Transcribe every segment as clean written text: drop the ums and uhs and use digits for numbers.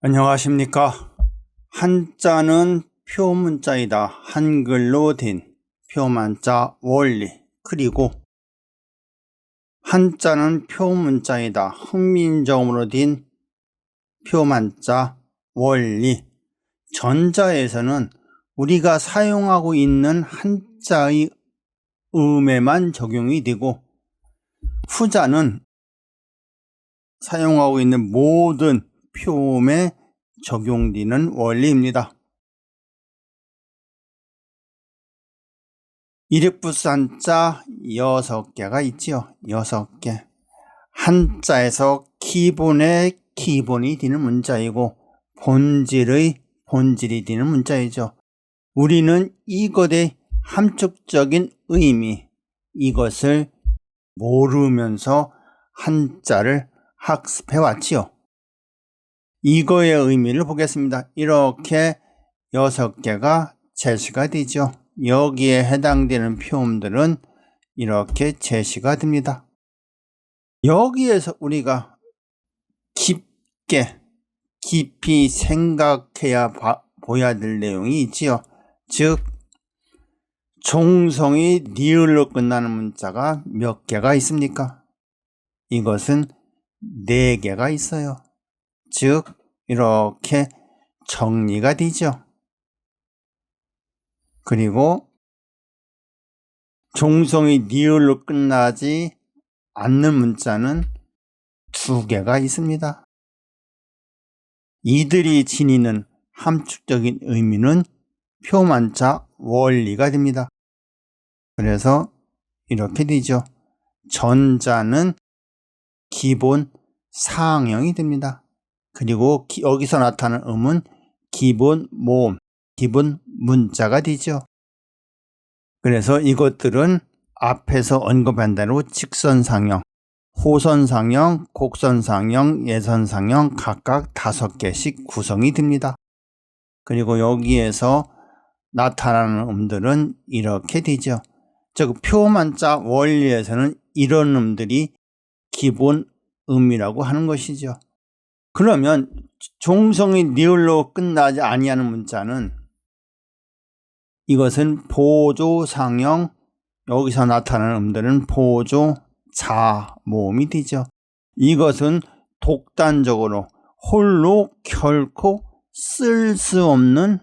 안녕하십니까. 한자는 표문자이다. 한글로 된 표만자 원리. 그리고 한자는 표문자이다. 훈민정음으로 된 표만자 원리. 전자에서는 우리가 사용하고 있는 한자의 음에만 적용이 되고, 후자는 사용하고 있는 모든 표음에 적용되는 원리입니다. 이립부산자 6개가 있지요. 6개. 한자에서 기본의 기본이 되는 문자이고 본질이 되는 문자이죠. 우리는 이것의 함축적인 의미, 이것을 모르면서 한자를 학습해 왔지요. 이거의 의미를 보겠습니다. 이렇게 6개가 제시가 되죠. 여기에 해당되는 표음들은 이렇게 제시가 됩니다. 여기에서 우리가 깊이 생각해야 보야 될 내용이 있지요. 즉, 종성이 니을로 끝나는 문자가 몇 개가 있습니까? 이것은 4개가 있어요. 즉, 이렇게 정리가 되죠. 그리고 종성이 니을로 끝나지 않는 문자는 2개가 있습니다. 이들이 지니는 함축적인 의미는 표만자 원리가 됩니다. 그래서 이렇게 되죠. 전자는 기본 상형이 됩니다. 그리고 여기서 나타나는 음은 기본 모음, 기본 문자가 되죠. 그래서 이것들은 앞에서 언급한 대로 직선상형, 호선상형, 곡선상형, 예선상형 각각 5개씩 구성이 됩니다. 그리고 여기에서 나타나는 음들은 이렇게 되죠. 즉, 표만자 원리에서는 이런 음들이 기본 음이라고 하는 것이죠. 그러면 종성이 니을로 끝나지 아니하는 문자는 이것은 보조상형, 여기서 나타나는 음들은 보조 자모음이 되죠. 이것은 독단적으로 홀로 결코 쓸 수 없는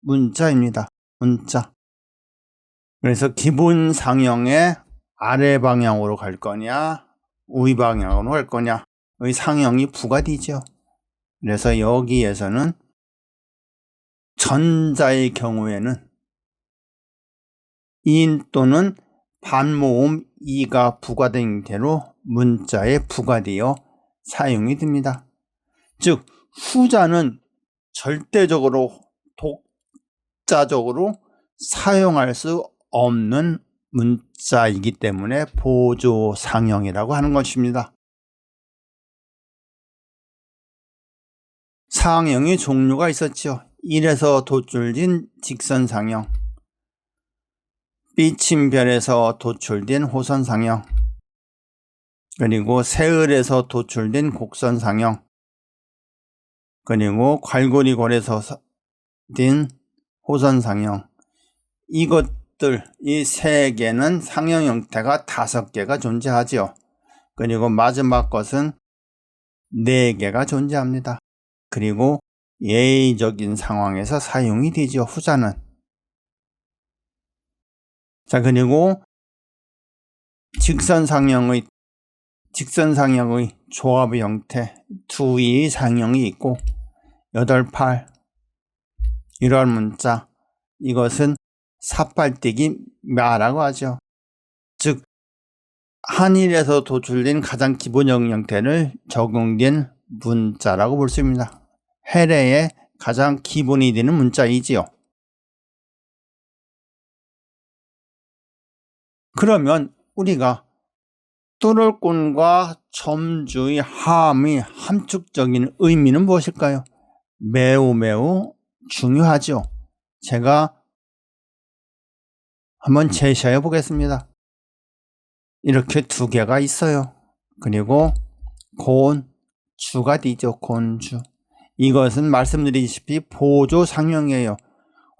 문자입니다. 문자. 그래서 기본 상형의 아래 방향으로 갈 거냐, 위 방향으로 갈 거냐, 의 상형이 부과되죠. 그래서 여기에서는 전자의 경우에는 인 또는 반모음 이가 부과된 대로 문자에 부과되어 사용이 됩니다. 즉, 후자는 절대적으로 독자적으로 사용할 수 없는 문자이기 때문에 보조상형이라고 하는 것입니다. 상형의 종류가 있었죠. 1에서 도출된 직선상형, 삐침별에서 도출된 호선상형, 그리고 세을에서 도출된 곡선상형, 그리고 괄골이골에서 된 호선상형. 이것들, 이 3개는 상형 형태가 5개가 존재하지요. 그리고 마지막 것은 4개가 존재합니다. 그리고 예의적인 상황에서 사용이 되죠. 후자는. 자, 그리고 직선상형의 조합의 형태 2의 상형이 있고 8, 8 이런 문자, 이것은 삿발뛰기 마라고 하죠. 즉, 한일에서 도출된 가장 기본적인 형태를 적용된 문자라고 볼 수 있습니다. 해례의 가장 기본이 되는 문자이지요. 그러면 우리가 뚜를꾼과 점주의 함의 함축적인 의미는 무엇일까요? 매우 중요하죠. 제가 한번 제시해 보겠습니다. 이렇게 2개가 있어요. 그리고 곤주가 되죠. 곤주. 이것은 말씀드리다시피 보조상형이에요.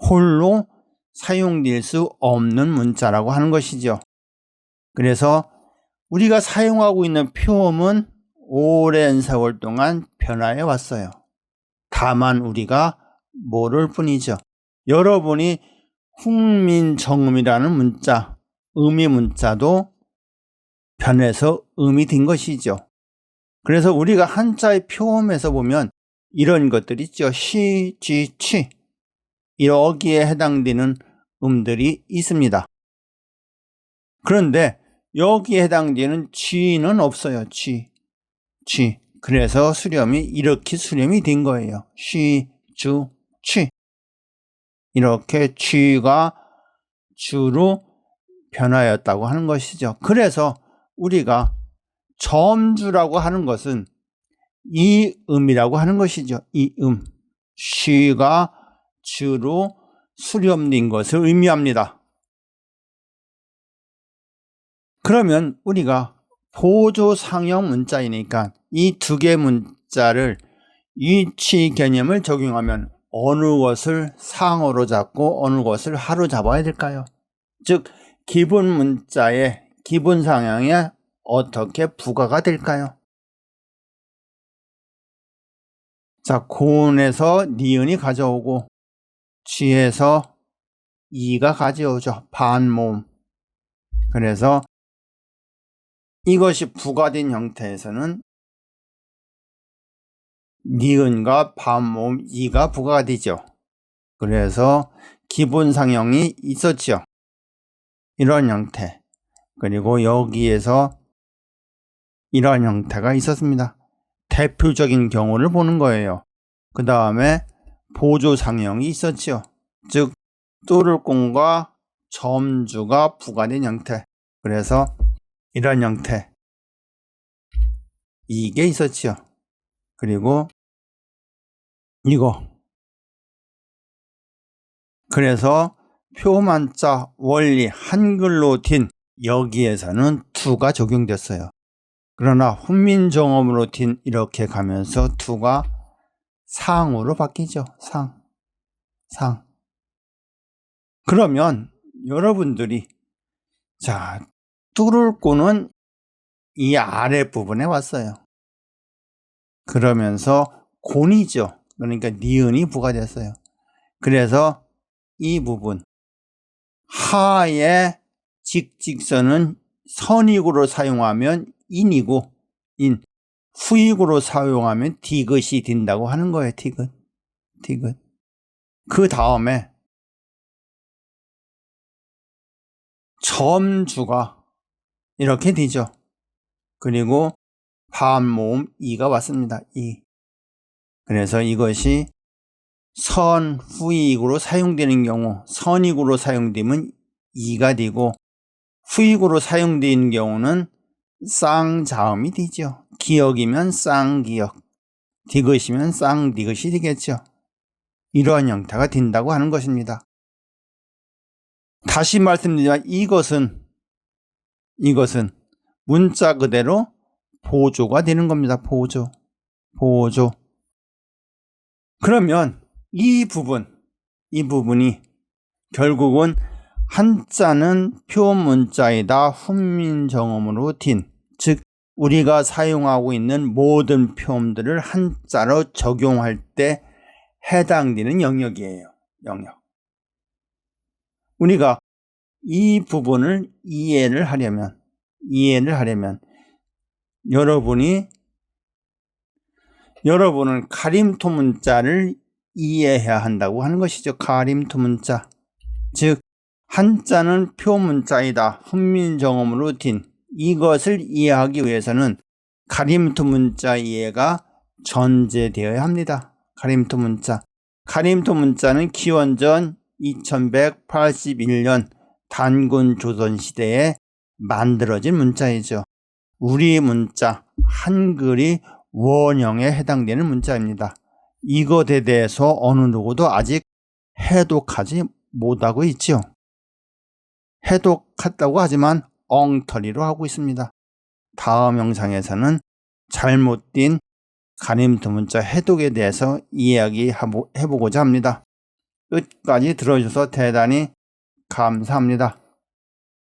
홀로 사용될 수 없는 문자라고 하는 것이죠. 그래서 우리가 사용하고 있는 표음은 오랜 세월 동안 변화해 왔어요. 다만 우리가 모를 뿐이죠. 여러분이 훈민정음이라는 문자, 음이 문자도 변해서 음이 된 것이죠. 그래서 우리가 한자의 표음에서 보면 이런 것들이 있죠. 시, 지, 취. 여기에 해당되는 음들이 있습니다. 그런데 여기에 해당되는 쥐는 없어요. 쥐. 그래서 수렴이 이렇게 수렴이 된 거예요. 시, 주, 취. 이렇게 쥐가 주로 변하였다고 하는 것이죠. 그래서 우리가 점주라고 하는 것은 이 음이라고 하는 것이죠. 이 음. 쉬가 주로 수렴된 것을 의미합니다. 그러면 우리가 보조상형 문자이니까 이 두 개 문자를 위치 개념을 적용하면 어느 것을 상어로 잡고 어느 것을 하로 잡아야 될까요? 즉 기본 문자의 기본 상형에 어떻게 부가가 될까요? 자, 고운에서 니은이 가져오고 쥐에서 이가 가져오죠. 반모음. 그래서 이것이 부가된 형태에서는 니은과 반모음 이가 부가가 되죠. 그래서 기본 상형이 있었죠. 이런 형태. 그리고 여기에서 이런 형태가 있었습니다. 대표적인 경우를 보는 거예요. 그 다음에 보조상형이 있었죠. 즉 뚜를공과 점주가 부가된 형태. 그래서 이런 형태. 이게 있었죠. 그리고 이거. 그래서 표만자 원리 한글로 틴 여기에서는 투가 적용됐어요. 그러나 훈민정음으로 틴 이렇게 가면서 투가 상으로 바뀌죠. 상. 그러면 여러분들이 자, 뚜를꼬는 이 아랫부분에 왔어요. 그러면서 곤이죠. 그러니까 니은이 부과됐어요. 그래서 이 부분 하의 직직선은 선익으로 사용하면 인이고 후익으로 사용하면 디귿이 된다고 하는 거예요. 디귿. 그 다음에 점주가 이렇게 되죠. 그리고 반모음 이가 왔습니다. 이. 그래서 이것이 선후익으로 사용되는 경우 선익으로 사용되면 이가 되고 후익으로 사용되는 경우는 쌍자음이 되죠. 기역이면 쌍기역, 디귿이면 쌍디귿이 되겠죠. 이러한 형태가 된다고 하는 것입니다. 다시 말씀드리지만 이것은 문자 그대로 보조가 되는 겁니다. 보조. 그러면 이 부분이 결국은 한자는 표문자이다 훈민정음으로 틴, 즉 우리가 사용하고 있는 모든 표음들을 한자로 적용할 때 해당되는 영역이에요. 영역. 우리가 이 부분을 이해를 하려면 여러분은 가림토 문자를 이해해야 한다고 하는 것이죠. 가림토 문자. 즉 한자는 표문자이다. 훈민정음으로 틴. 이것을 이해하기 위해서는 가림토 문자 이해가 전제되어야 합니다. 가림토 문자는 기원전 2181년 단군 조선시대에 만들어진 문자이죠. 우리 문자, 한글이 원형에 해당되는 문자입니다. 이것에 대해서 어느 누구도 아직 해독하지 못하고 있죠. 해독했다고 하지만 엉터리로 하고 있습니다. 다음 영상에서는 잘못된 가림트 문자 해독에 대해서 이야기해보고자 합니다. 끝까지 들어주셔서 대단히 감사합니다.